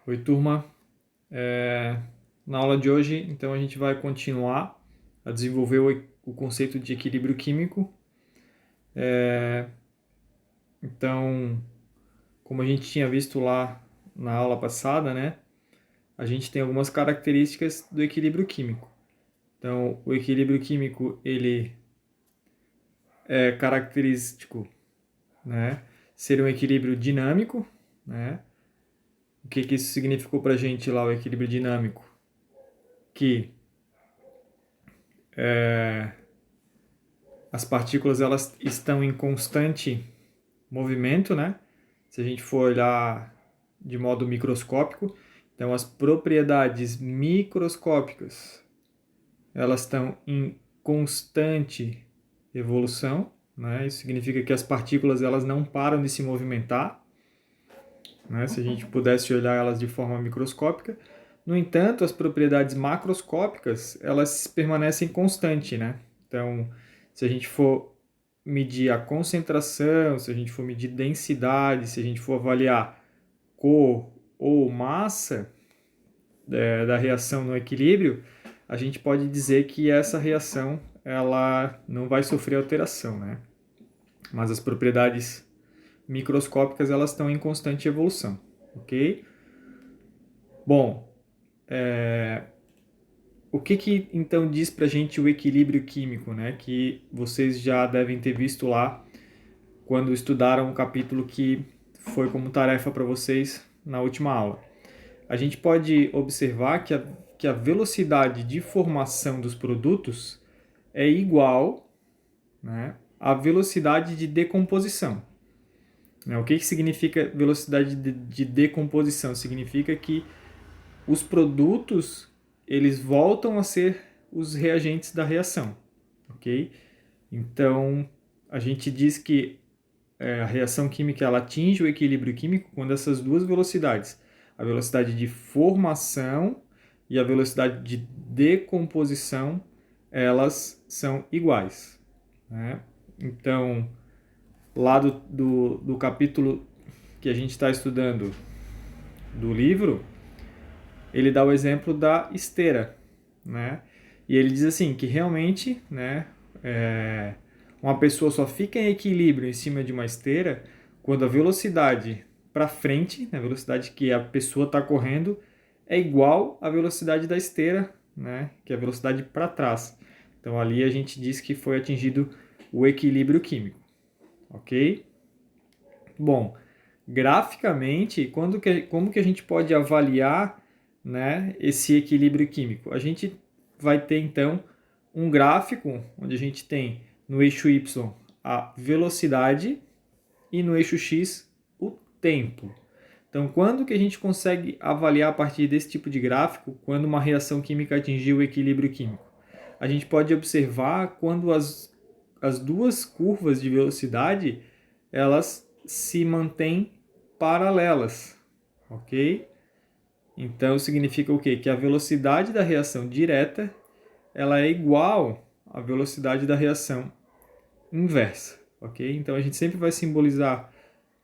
Oi, turma. Na aula de hoje, então, a gente vai continuar a desenvolver o conceito de equilíbrio químico. Então, como a gente tinha visto lá na aula passada, né, a gente tem algumas características do equilíbrio químico. Então, o equilíbrio químico, ele é característico, né, ser um equilíbrio dinâmico, né? O que que isso significou para a gente lá, o equilíbrio dinâmico? Que as partículas elas estão em constante movimento, né? Se a gente for olhar de modo microscópico, então as propriedades microscópicas elas estão em constante evolução, né? Isso significa que as partículas elas não param de se movimentar, né? Se a gente pudesse olhar elas de forma microscópica. No entanto, as propriedades macroscópicas elas permanecem constantes, né? Então, se a gente for medir a concentração, se a gente for medir densidade, se a gente for avaliar cor ou massa da reação no equilíbrio, a gente pode dizer que essa reação ela não vai sofrer alteração, né? Mas as propriedades microscópicas elas estão em constante evolução, ok? Bom, o que então diz para a gente o equilíbrio químico, né? Que vocês já devem ter visto lá quando estudaram o capítulo que foi como tarefa para vocês na última aula. A gente pode observar que a velocidade de formação dos produtos é igual, né, à velocidade de decomposição. Né? O que significa velocidade de decomposição? Significa que os produtos eles voltam a ser os reagentes da reação, ok? Então a gente diz que a reação química ela atinge o equilíbrio químico quando essas duas velocidades, a velocidade de formação e a velocidade de decomposição, elas são iguais, né? Então, lá do capítulo que a gente está estudando do livro, ele dá o exemplo da esteira, né? E ele diz assim que realmente, né, uma pessoa só fica em equilíbrio em cima de uma esteira quando a velocidade para frente, né, a velocidade que a pessoa está correndo, é igual à velocidade da esteira, né, que é a velocidade para trás. Então ali a gente diz que foi atingido o equilíbrio químico, ok? Bom, graficamente, como que a gente pode avaliar, né, esse equilíbrio químico? A gente vai ter então um gráfico onde a gente tem no eixo y a velocidade e no eixo x o tempo. Então, quando que a gente consegue avaliar a partir desse tipo de gráfico quando uma reação química atingiu o equilíbrio químico? A gente pode observar quando as duas curvas de velocidade elas se mantêm paralelas, ok? Então significa o quê? Que a velocidade da reação direta ela é igual à velocidade da reação inversa, ok? Então a gente sempre vai simbolizar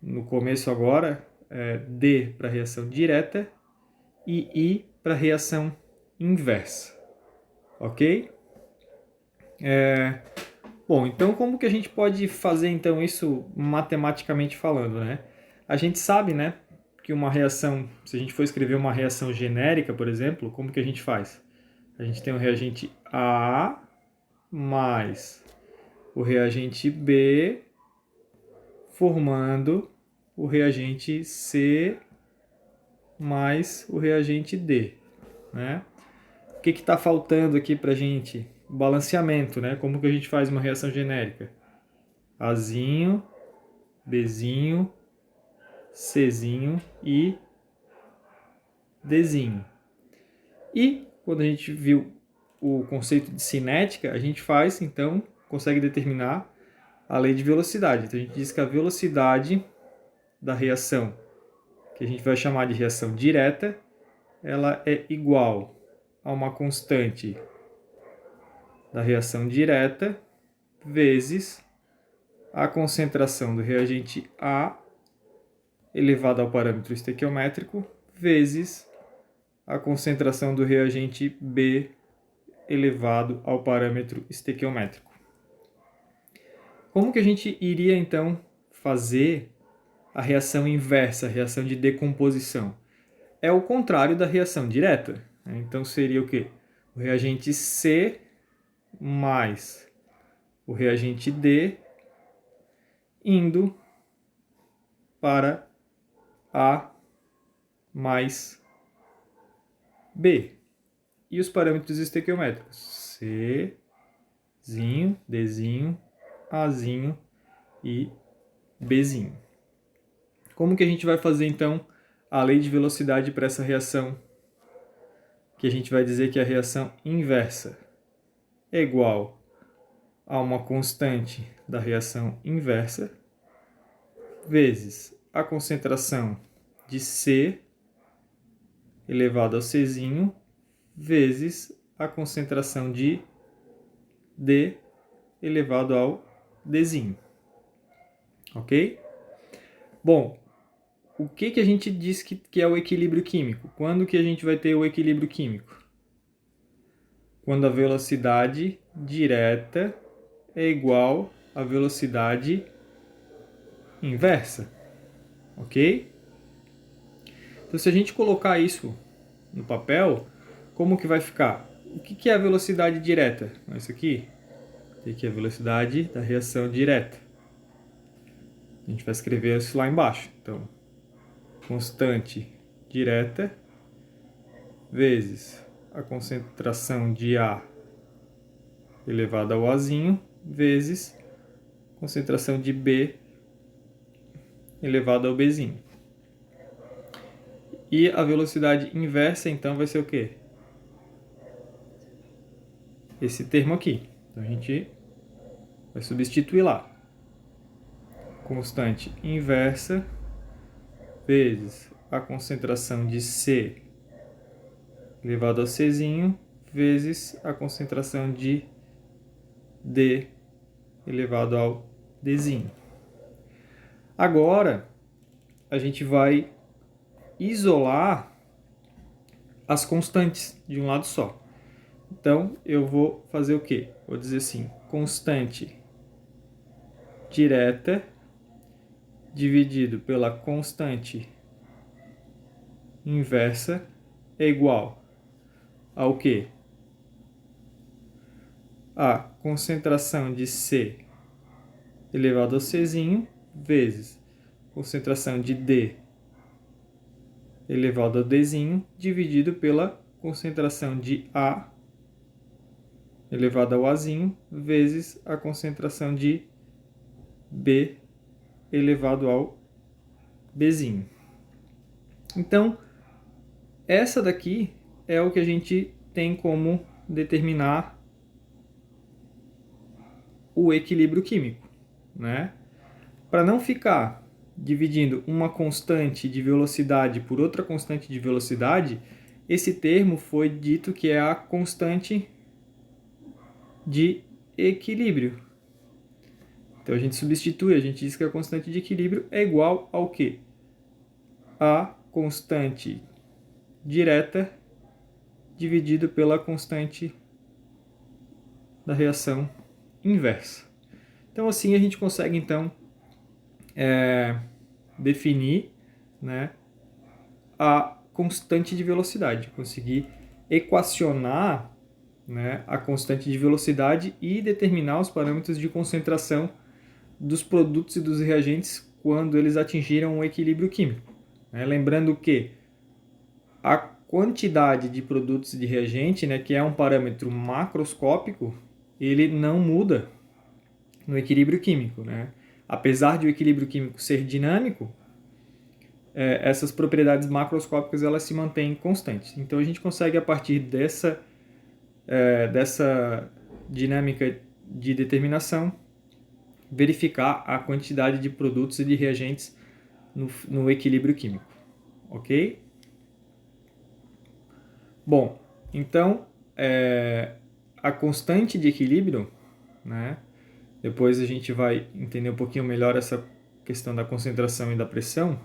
no começo agora D para reação direta e I para reação inversa, ok? Bom, então como que a gente pode fazer então isso matematicamente falando, né? A gente sabe, né, que uma reação, se a gente for escrever uma reação genérica, por exemplo, como que a gente faz? A gente tem o reagente A mais o reagente B formando o reagente C mais o reagente D, né? O que está faltando aqui para a gente? Balanceamento, né? Como que a gente faz uma reação genérica? Azinho, Bzinho, Czinho e Dzinho. E quando a gente viu o conceito de cinética, a gente faz, então, consegue determinar a lei de velocidade. Então a gente diz que a velocidade da reação, que a gente vai chamar de reação direta, ela é igual a uma constante da reação direta vezes a concentração do reagente A elevado ao parâmetro estequiométrico vezes a concentração do reagente B elevado ao parâmetro estequiométrico. Como que a gente iria, então, fazer a reação inversa, a reação de decomposição? É o contrário da reação direta. Então, seria o quê? O reagente C mais o reagente D indo para A mais B. E os parâmetros estequiométricos? Czinho, Dzinho, Azinho e Bzinho. Como que a gente vai fazer, então, a lei de velocidade para essa reação? Que a gente vai dizer que a reação inversa é igual a uma constante da reação inversa vezes a concentração de C elevado ao Czinho vezes a concentração de D elevado ao Dzinho. Ok? Bom, o que a gente diz que é o equilíbrio químico? Quando que a gente vai ter o equilíbrio químico? Quando a velocidade direta é igual à velocidade inversa. Ok? Então, se a gente colocar isso no papel, como que vai ficar? O que é a velocidade direta? Isso aqui é a velocidade da reação direta. A gente vai escrever isso lá embaixo. Então, constante direta vezes a concentração de A elevado ao Azinho vezes a concentração de B elevado ao Bzinho. E a velocidade inversa, então, vai ser o quê? Esse termo aqui. Então, a gente vai substituir lá. Constante inversa vezes a concentração de C elevado ao Czinho vezes a concentração de D elevado ao Dzinho. Agora, a gente vai isolar as constantes de um lado só. Então, eu vou fazer o quê? Vou dizer assim, constante direta dividido pela constante inversa é igual ao quê? A concentração de C elevado ao Czinho vezes concentração de D elevado ao Dzinho dividido pela concentração de A elevado ao Azinho vezes a concentração de B elevado ao Bzinho. Então, essa daqui é o que a gente tem como determinar o equilíbrio químico, né? Para não ficar dividindo uma constante de velocidade por outra constante de velocidade, esse termo foi dito que é a constante de equilíbrio. Então a gente substitui, a gente diz que a constante de equilíbrio é igual ao quê? A constante direta dividido pela constante da reação inversa. Então assim a gente consegue então definir, né, a constante de velocidade, conseguir equacionar, né, a constante de velocidade e determinar os parâmetros de concentração dos produtos e dos reagentes quando eles atingiram um equilíbrio químico. Lembrando que a quantidade de produtos e de reagente, né, que é um parâmetro macroscópico, ele não muda no equilíbrio químico, né? Apesar de o equilíbrio químico ser dinâmico, essas propriedades macroscópicas elas se mantêm constantes. Então a gente consegue, a partir dessa dinâmica de determinação, verificar a quantidade de produtos e de reagentes no equilíbrio químico. Ok? Bom, então a constante de equilíbrio, né? Depois a gente vai entender um pouquinho melhor essa questão da concentração e da pressão.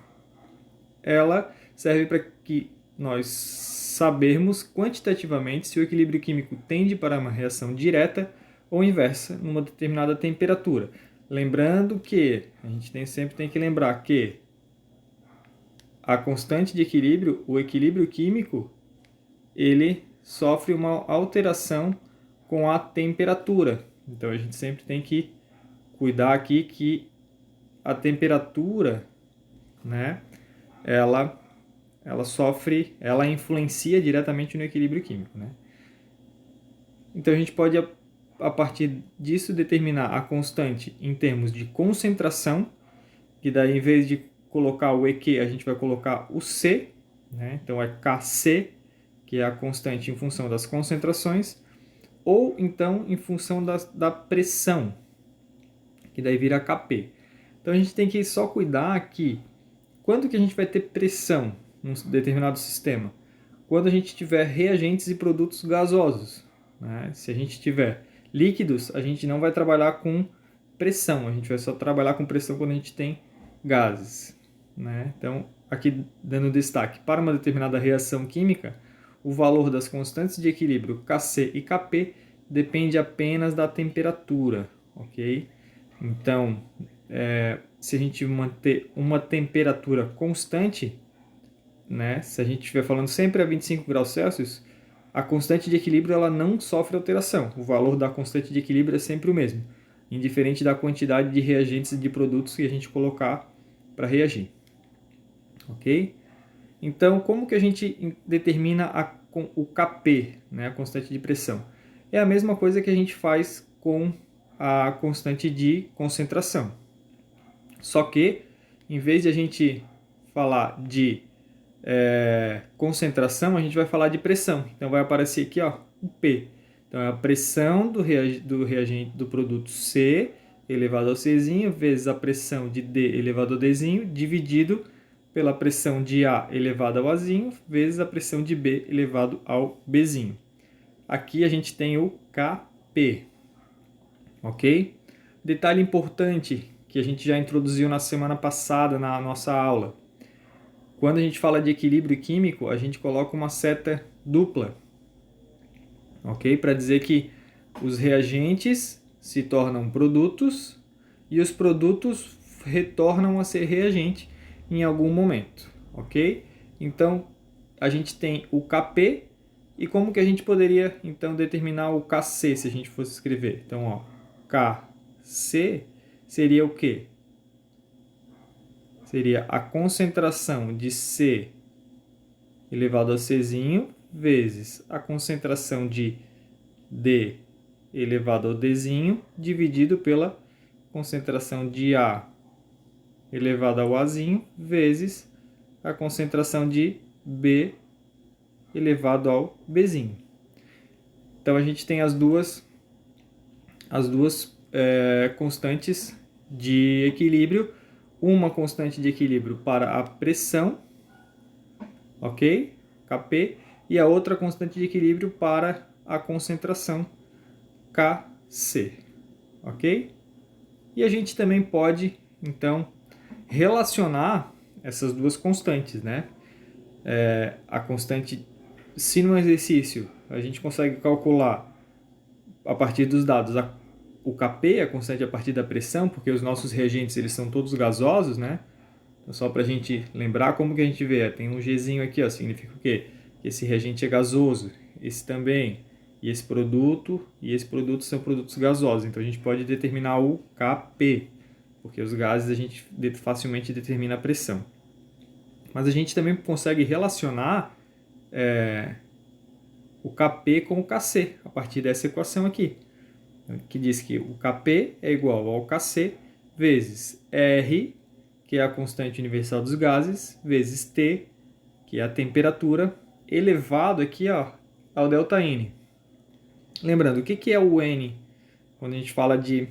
Ela serve para que nós sabermos quantitativamente se o equilíbrio químico tende para uma reação direta ou inversa numa determinada temperatura. Lembrando que, a gente sempre tem que lembrar que a constante de equilíbrio, o equilíbrio químico, ele sofre uma alteração com a temperatura. Então a gente sempre tem que cuidar aqui que a temperatura, né, ela influencia diretamente no equilíbrio químico, né? Então a gente pode, a partir disso, determinar a constante em termos de concentração, que daí, em vez de colocar o EQ, a gente vai colocar o C, né? Então é Kc, que é a constante em função das concentrações, ou então em função da pressão, que daí vira Kp. Então a gente tem que só cuidar que quando que a gente vai ter pressão num determinado sistema? Quando a gente tiver reagentes e produtos gasosos, né? Se a gente tiver líquidos, a gente não vai trabalhar com pressão, a gente vai só trabalhar com pressão quando a gente tem gases, né? Então, aqui dando destaque para uma determinada reação química, o valor das constantes de equilíbrio Kc e Kp depende apenas da temperatura, ok? Então, se a gente manter uma temperatura constante, né, se a gente estiver falando sempre a 25 graus Celsius, a constante de equilíbrio ela não sofre alteração. O valor da constante de equilíbrio é sempre o mesmo, indiferente da quantidade de reagentes e de produtos que a gente colocar para reagir. Ok? Então, como que a gente determina o Kp, né, a constante de pressão? É a mesma coisa que a gente faz com a constante de concentração. Só que, em vez de a gente falar de concentração, a gente vai falar de pressão. Então, vai aparecer aqui, ó, o P. Então, é a pressão do reagente do produto C elevado ao Czinho vezes a pressão de D elevado ao Dzinho dividido pela pressão de A elevado ao Azinho vezes a pressão de B elevado ao Bzinho. Aqui a gente tem o Kp. Ok? Detalhe importante que a gente já introduziu na semana passada na nossa aula. Quando a gente fala de equilíbrio químico, a gente coloca uma seta dupla, ok? Para dizer que os reagentes se tornam produtos e os produtos retornam a ser reagente em algum momento, ok? Então, a gente tem o Kp e como que a gente poderia, então, determinar o Kc se a gente fosse escrever? Então, ó, Kc seria o quê? Seria a concentração de C elevado a Czinho vezes a concentração de D elevado ao Dzinho dividido pela concentração de A elevado ao Azinho vezes a concentração de B elevado ao Bzinho. Então a gente tem as duas constantes de equilíbrio, uma constante de equilíbrio para a pressão, ok? Kp, e a outra constante de equilíbrio para a concentração, Kc, ok? E a gente também pode, então, relacionar essas duas constantes, né? A constante, se no exercício a gente consegue calcular a partir dos dados o Kp, a constante a partir da pressão, porque os nossos reagentes eles são todos gasosos, né? Então, só para a gente lembrar como que a gente vê, tem um Gzinho aqui, ó, significa o quê? Que esse reagente é gasoso, esse também, e esse produto são produtos gasosos. Então a gente pode determinar o Kp, porque os gases a gente facilmente determina a pressão. Mas a gente também consegue relacionar o Kp com o Kc, a partir dessa equação aqui, que diz que o Kp é igual ao Kc vezes R, que é a constante universal dos gases, vezes T, que é a temperatura, elevado aqui, ó, ao ΔN. Lembrando, o que é o N quando a gente fala de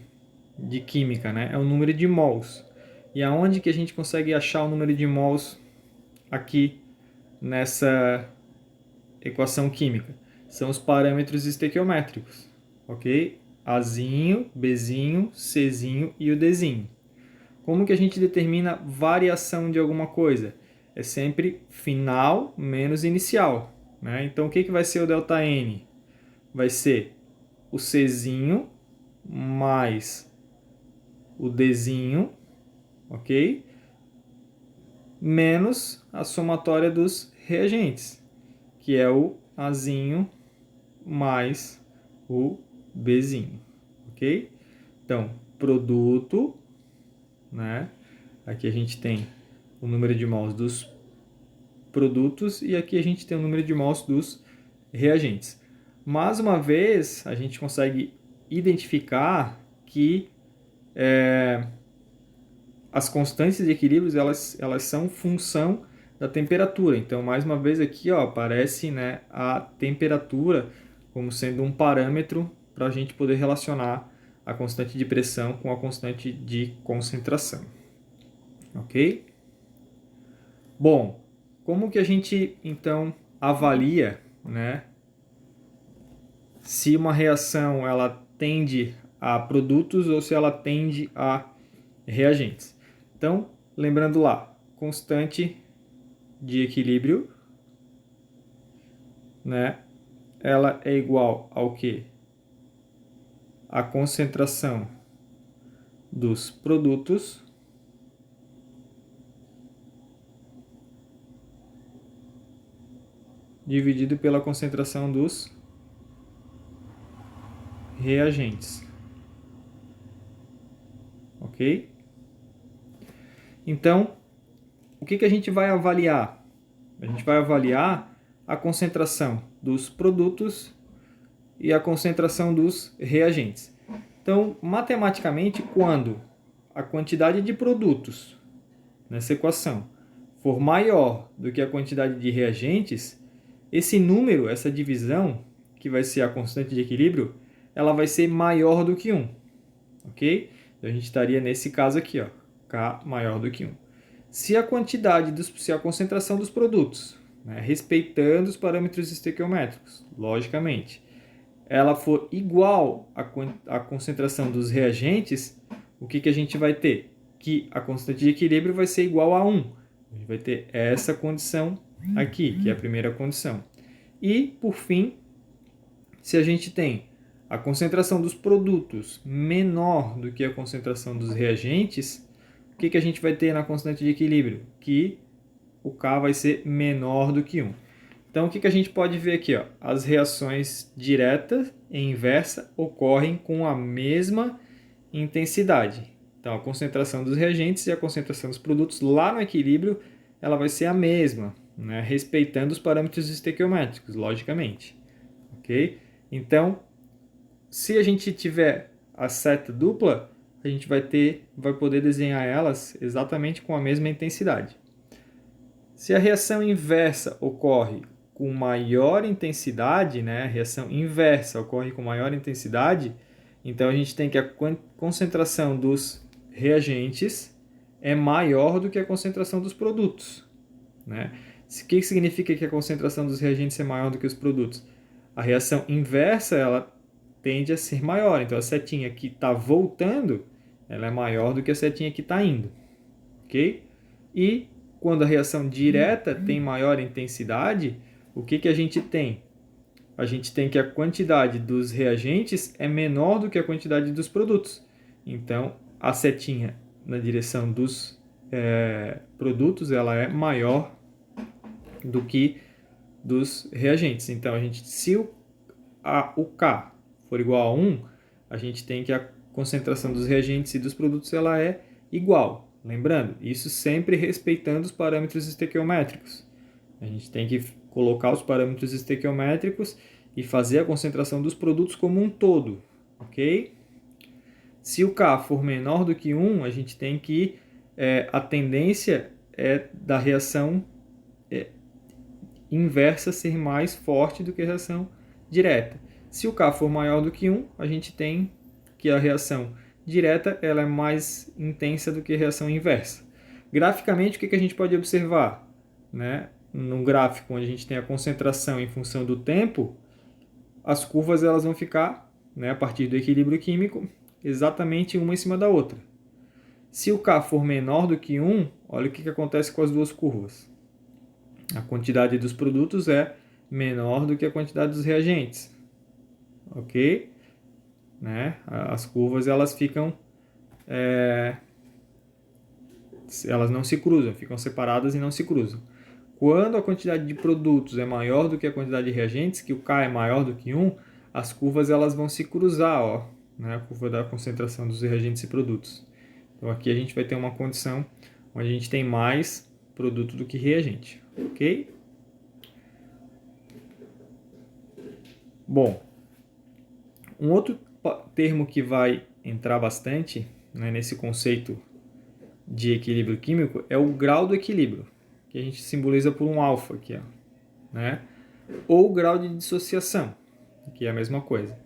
química, né? É o número de mols. E aonde que a gente consegue achar o número de mols aqui nessa equação química? São os parâmetros estequiométricos, ok? Azinho, Bzinho, Czinho e o Dzinho. Como que a gente determina variação de alguma coisa? É sempre final menos inicial, né? Então, o que vai ser o ΔN? Vai ser o Czinho mais o Dzinho, ok? Menos a somatória dos reagentes, que é o Azinho mais o Bzinho, ok? Então, produto, né? Aqui a gente tem o número de mols dos produtos e aqui a gente tem o número de mols dos reagentes. Mais uma vez, a gente consegue identificar que as constantes de equilíbrio elas são função da temperatura. Então, mais uma vez aqui ó, aparece, né, a temperatura como sendo um parâmetro para a gente poder relacionar a constante de pressão com a constante de concentração. Ok? Bom, como que a gente então avalia, né, se uma reação ela tende a produtos ou se ela tende a reagentes? Então, lembrando lá, constante de equilíbrio, né, ela é igual ao que? A concentração dos produtos dividido pela concentração dos reagentes. Ok? Então, o que a gente vai avaliar? A gente vai avaliar a concentração dos produtos e a concentração dos reagentes. Então, matematicamente, quando a quantidade de produtos nessa equação for maior do que a quantidade de reagentes, esse número, essa divisão, que vai ser a constante de equilíbrio, ela vai ser maior do que 1. Ok? Então, a gente estaria nesse caso aqui, ó, K maior do que 1. Se a se a concentração dos produtos, né, respeitando os parâmetros estequiométricos, logicamente, ela for igual à concentração dos reagentes, o que a gente vai ter? Que a constante de equilíbrio vai ser igual a 1. A gente vai ter essa condição aqui, que é a primeira condição. E, por fim, se a gente tem a concentração dos produtos menor do que a concentração dos reagentes, o que a gente vai ter na constante de equilíbrio? Que o K vai ser menor do que 1. Então, o que a gente pode ver aqui? Ó? As reações direta e inversa ocorrem com a mesma intensidade. Então, a concentração dos reagentes e a concentração dos produtos lá no equilíbrio ela vai ser a mesma, né? Respeitando os parâmetros estequiométricos, logicamente. Ok? Então, se a gente tiver a seta dupla, a gente vai poder desenhar elas exatamente com a mesma intensidade. Se a reação inversa ocorre com maior intensidade, né, a reação inversa ocorre com maior intensidade, então a gente tem que a concentração dos reagentes é maior do que a concentração dos produtos. Né? O que significa que a concentração dos reagentes é maior do que os produtos? A reação inversa ela tende a ser maior, então a setinha que está voltando ela é maior do que a setinha que está indo. Ok? E quando a reação direta tem maior intensidade, o que a gente tem? A gente tem que a quantidade dos reagentes é menor do que a quantidade dos produtos. Então, a setinha na direção dos produtos ela é maior do que dos reagentes. Então, se o K for igual a 1, a gente tem que a concentração dos reagentes e dos produtos ela é igual. Lembrando, isso sempre respeitando os parâmetros estequiométricos. A gente tem que colocar os parâmetros estequiométricos e fazer a concentração dos produtos como um todo, ok? Se o K for menor do que 1, a gente tem que a tendência é da reação inversa ser mais forte do que a reação direta. Se o K for maior do que 1, a gente tem que a reação direta ela é mais intensa do que a reação inversa. Graficamente, o que a gente pode observar? Né? Num gráfico onde a gente tem a concentração em função do tempo, as curvas elas vão ficar, né, a partir do equilíbrio químico, exatamente uma em cima da outra. Se o K for menor do que 1, olha o que acontece com as duas curvas. A quantidade dos produtos é menor do que a quantidade dos reagentes, ok? Né? As curvas elas ficam, elas não se cruzam, ficam separadas e não se cruzam. Quando a quantidade de produtos é maior do que a quantidade de reagentes, que o K é maior do que 1, as curvas elas vão se cruzar, ó, né? A curva da concentração dos reagentes e produtos. Então aqui a gente vai ter uma condição onde a gente tem mais produto do que reagente, ok? Bom, um outro termo que vai entrar bastante, né, nesse conceito de equilíbrio químico é o grau do equilíbrio, que a gente simboliza por um alfa aqui, ó, né? Ou o grau de dissociação, que é a mesma coisa.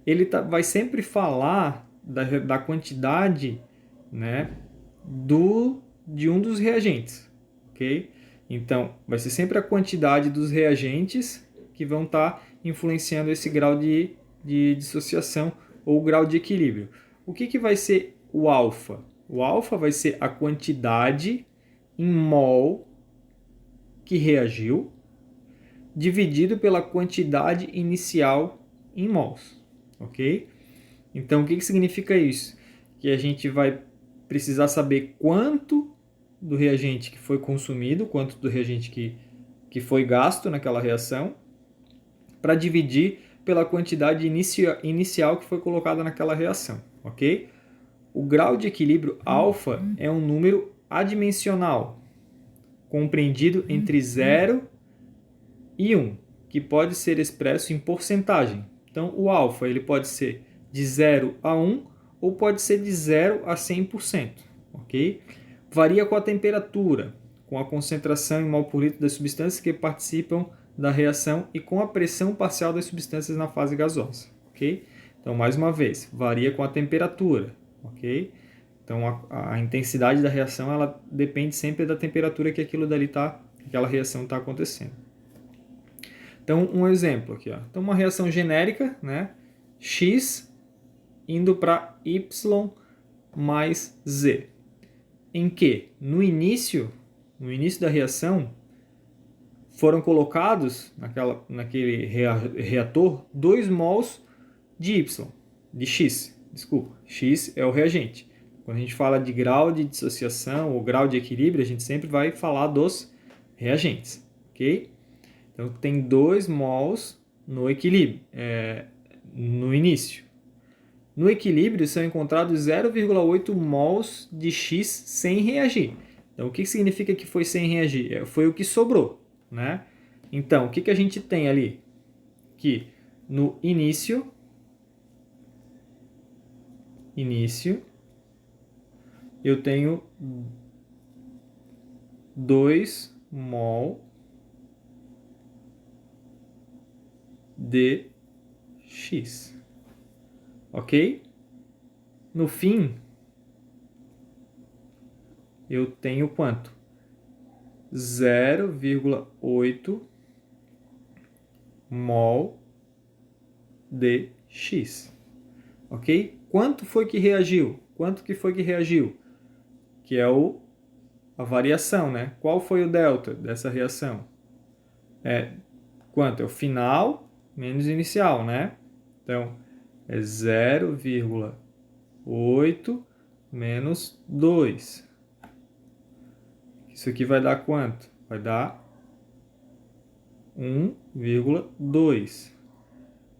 Ele vai sempre falar da quantidade, né, de um dos reagentes, ok? Então, vai ser sempre a quantidade dos reagentes que vão estar influenciando esse grau de dissociação ou grau de equilíbrio. O que vai ser o alfa? O alfa vai ser a quantidade em mol que reagiu dividido pela quantidade inicial em mols, ok? Então, o que significa isso? Que a gente vai precisar saber quanto do reagente que foi consumido, quanto do reagente que foi gasto naquela reação, para dividir pela quantidade inicial que foi colocada naquela reação, ok? O grau de equilíbrio alfa é um número adimensional, compreendido entre 0 e 1, que pode ser expresso em porcentagem. Então, o alfa ele pode ser de 0 a 1 ou pode ser de 0 a 100%, ok? Varia com a temperatura, com a concentração em mol por litro das substâncias que participam da reação e com a pressão parcial das substâncias na fase gasosa, ok? Então, mais uma vez, varia com a temperatura, ok? Então, a intensidade da reação ela depende sempre da temperatura que aquela reação está acontecendo. Então, um exemplo aqui, ó. Então, uma reação genérica, né? X indo para Y mais Z. Em que, no início da reação, foram colocados naquele reator 2 mols de Y, de X, desculpa. X é o reagente. Quando a gente fala de grau de dissociação ou grau de equilíbrio, a gente sempre vai falar dos reagentes, ok? Então, tem 2 mols no equilíbrio, no início. No equilíbrio, são encontrados 0,8 mols de X sem reagir. Então, o que significa que foi sem reagir? Foi o que sobrou, né? Então, o que a gente tem ali? Que no início, eu tenho 2 mol de X. Ok? No fim, eu tenho quanto? 0,8 mol de X. Ok? Quanto foi que reagiu? Quanto que foi que reagiu? Que é a variação, né? Qual foi o delta dessa reação? Quanto? É o final menos inicial, né? Então, é 0,8 menos 2. Isso aqui vai dar quanto? Vai dar 1,2.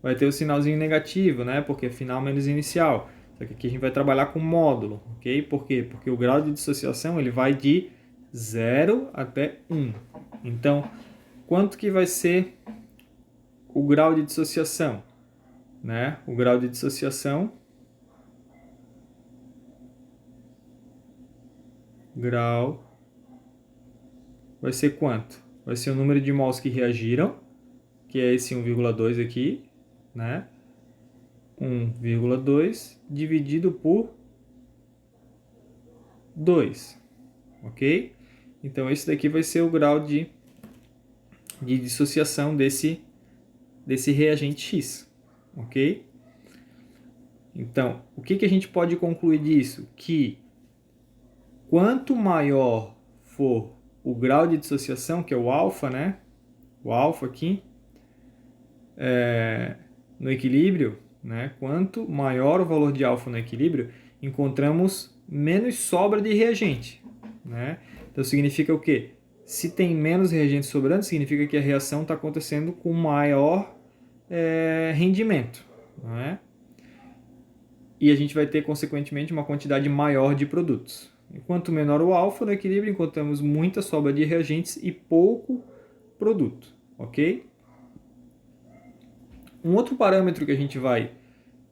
Vai ter o sinalzinho negativo, né? Porque é final menos inicial. Só que aqui a gente vai trabalhar com módulo, ok? Por quê? Porque o grau de dissociação ele vai de 0 até 1. Então, quanto que vai ser o grau de dissociação? Né? O grau de dissociação vai ser quanto? Vai ser o número de mols que reagiram, que é esse 1,2 aqui, né? 1,2 dividido por 2, ok? Então, esse daqui vai ser o grau de dissociação desse reagente X, ok? Então, o que a gente pode concluir disso? Que quanto maior for o grau de dissociação, que é o alfa, né? O alfa aqui, no equilíbrio, né? Quanto maior o valor de alfa no equilíbrio, encontramos menos sobra de reagente, né? Então significa o quê? Se tem menos reagente sobrando, significa que a reação está acontecendo com maior rendimento, né? E a gente vai ter, consequentemente, uma quantidade maior de produtos. Enquanto menor o alfa no equilíbrio, encontramos muita sobra de reagentes e pouco produto, ok? Um outro parâmetro que a gente vai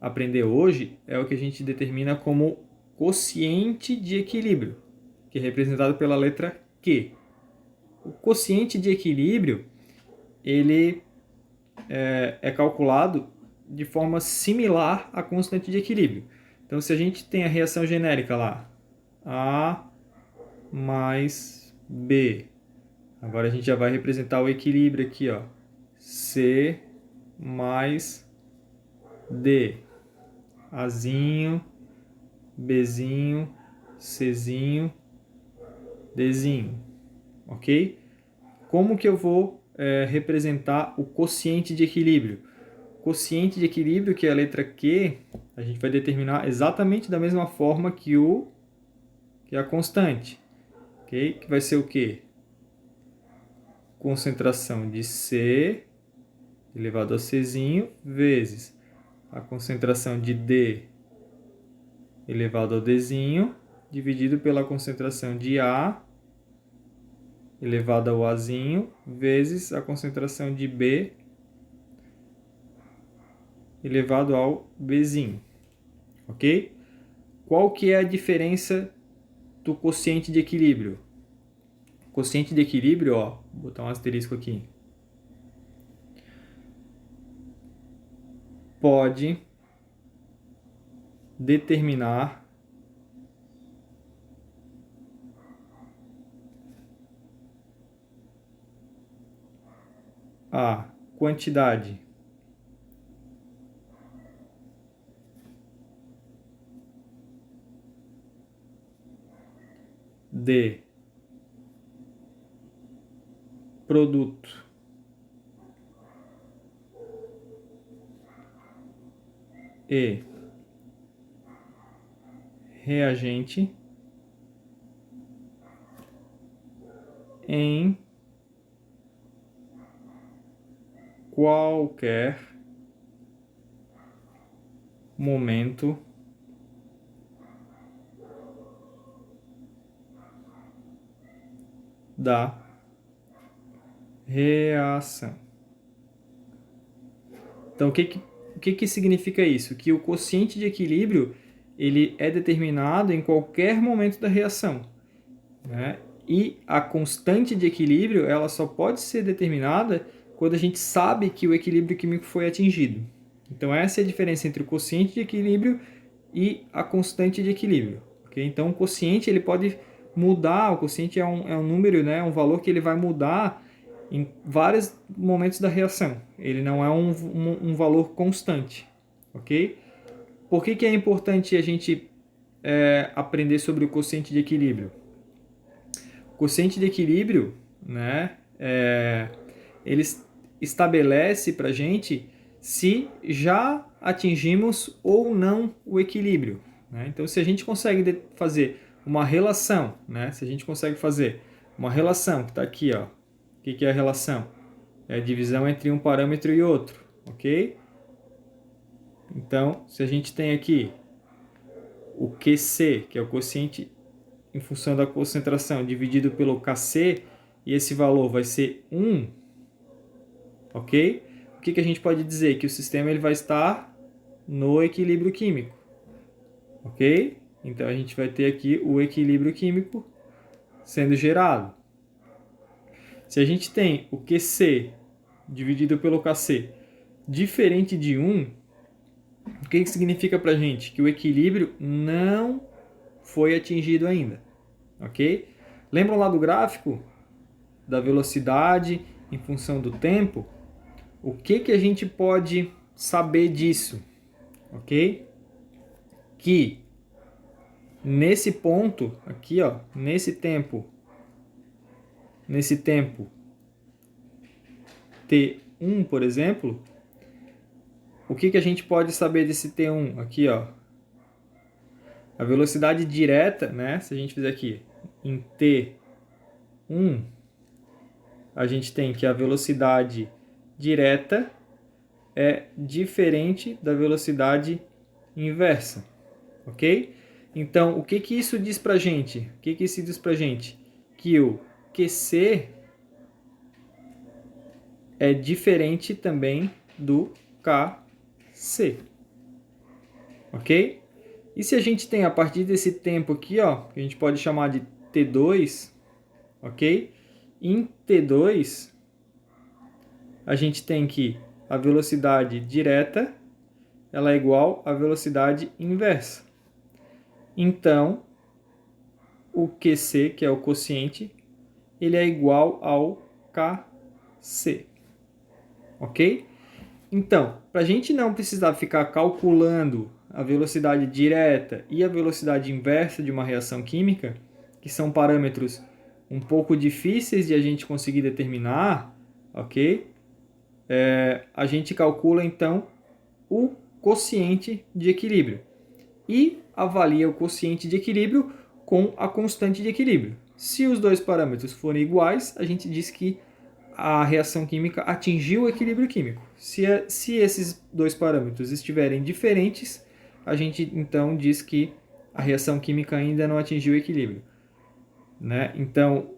aprender hoje é o que a gente determina como quociente de equilíbrio, que é representado pela letra Q. O quociente de equilíbrio ele é calculado de forma similar à constante de equilíbrio. Então, se a gente tem a reação genérica lá, A mais B, agora a gente já vai representar o equilíbrio aqui, ó, C mais D, Azinho, Bzinho, Czinho, Dzinho, ok? Como que eu vou representar o quociente de equilíbrio? O quociente de equilíbrio, que é a letra Q, a gente vai determinar exatamente da mesma forma que a constante, ok? Que vai ser o quê? Concentração de C elevado a Czinho vezes a concentração de D elevado ao Dzinho dividido pela concentração de A elevado ao Azinho vezes a concentração de B elevado ao Bzinho, ok? Qual que é a diferença do quociente de equilíbrio? O quociente de equilíbrio, ó, vou botar um asterisco aqui, pode determinar a quantidade de produto e reagente em qualquer momento da reação. Então, o que significa isso? Que o quociente de equilíbrio ele é determinado em qualquer momento da reação, né? E a constante de equilíbrio ela só pode ser determinada quando a gente sabe que o equilíbrio químico foi atingido. Então, essa é a diferença entre o quociente de equilíbrio e a constante de equilíbrio. Okay? Então, o quociente ele pode mudar, o quociente é um número, né, um valor que ele vai mudar em vários momentos da reação. Ele não é um valor constante. Ok? Por que é importante a gente aprender sobre o quociente de equilíbrio? O quociente de equilíbrio, né, ele estabelece para a gente se já atingimos ou não o equilíbrio. Né? Então, se a gente consegue fazer uma relação, né? Se a gente consegue fazer uma relação, que está aqui, ó. O que é a relação? É a divisão entre um parâmetro e outro, ok? Então, se a gente tem aqui o QC, que é o quociente em função da concentração, dividido pelo KC, e esse valor vai ser 1, ok? O que a gente pode dizer? Que o sistema ele vai estar no equilíbrio químico, ok? Então, a gente vai ter aqui o equilíbrio químico sendo gerado. Se a gente tem o QC dividido pelo KC diferente de 1, o que significa para a gente? Que o equilíbrio não foi atingido ainda, ok? Lembram lá do gráfico da velocidade em função do tempo? O que a gente pode saber disso, ok? Que nesse ponto aqui, ó, nesse tempo nesse tempo T1, por exemplo, o que a gente pode saber desse T1? Aqui, ó, a velocidade direta, né? Se a gente fizer aqui em T1, a gente tem que a velocidade direta é diferente da velocidade inversa, ok? Então, o que isso diz pra gente? O que isso diz pra gente? Que o QC é diferente também do KC, ok? E se a gente tem a partir desse tempo aqui, ó, que a gente pode chamar de T2, ok? Em T2, a gente tem que a velocidade direta ela é igual à velocidade inversa. Então, o QC, que é o quociente, ele é igual ao KC, ok? Então, para a gente não precisar ficar calculando a velocidade direta e a velocidade inversa de uma reação química, que são parâmetros um pouco difíceis de a gente conseguir determinar, ok? A gente calcula então o quociente de equilíbrio e avalia o quociente de equilíbrio com a constante de equilíbrio. Se os dois parâmetros forem iguais, a gente diz que a reação química atingiu o equilíbrio químico. Se esses dois parâmetros estiverem diferentes, a gente então diz que a reação química ainda não atingiu o equilíbrio, né? Então,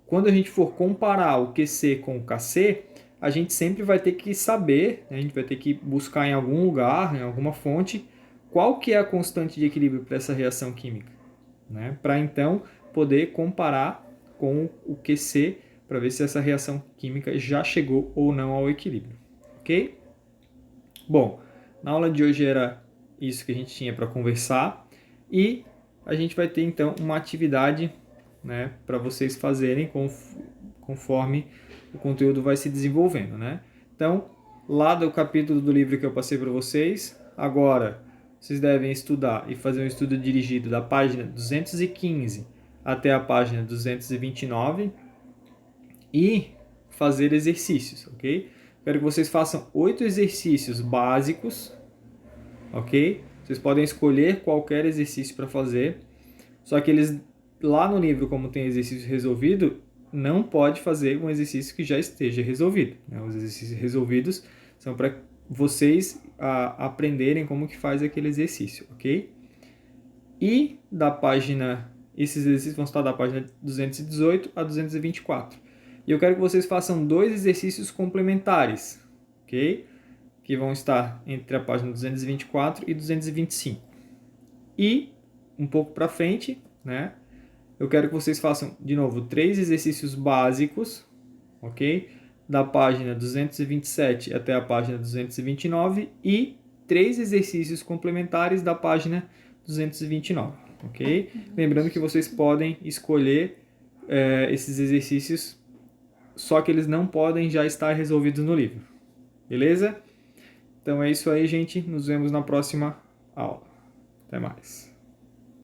quando a gente for comparar o QC com o KC, a gente sempre vai ter que saber, né? A gente vai ter que buscar em algum lugar, em alguma fonte, qual que é a constante de equilíbrio para essa reação química, né? Para então poder comparar com o QC para ver se essa reação química já chegou ou não ao equilíbrio, ok? Bom, na aula de hoje era isso que a gente tinha para conversar e a gente vai ter então uma atividade, né, para vocês fazerem conforme o conteúdo vai se desenvolvendo, né? Então, lá do capítulo do livro que eu passei para vocês, agora vocês devem estudar e fazer um estudo dirigido da página 215 até a página 229 e fazer exercícios, ok? Quero que vocês façam 8 exercícios básicos, ok? Vocês podem escolher qualquer exercício para fazer, só que eles, lá no livro, como tem exercício resolvido, não pode fazer um exercício que já esteja resolvido, né? Os exercícios resolvidos são para vocês aprenderem como que faz aquele exercício, ok? E da página, esses exercícios vão estar da página 218 a 224. E eu quero que vocês façam 2 exercícios complementares, ok? Que vão estar entre a página 224 e 225. E, um pouco para frente, né? Eu quero que vocês façam, de novo, 3 exercícios básicos, ok? Da página 227 até a página 229 e 3 exercícios complementares da página 229, ok? Lembrando que vocês podem escolher esses exercícios, só que eles não podem já estar resolvidos no livro, beleza? Então é isso aí, gente. Nos vemos na próxima aula. Até mais.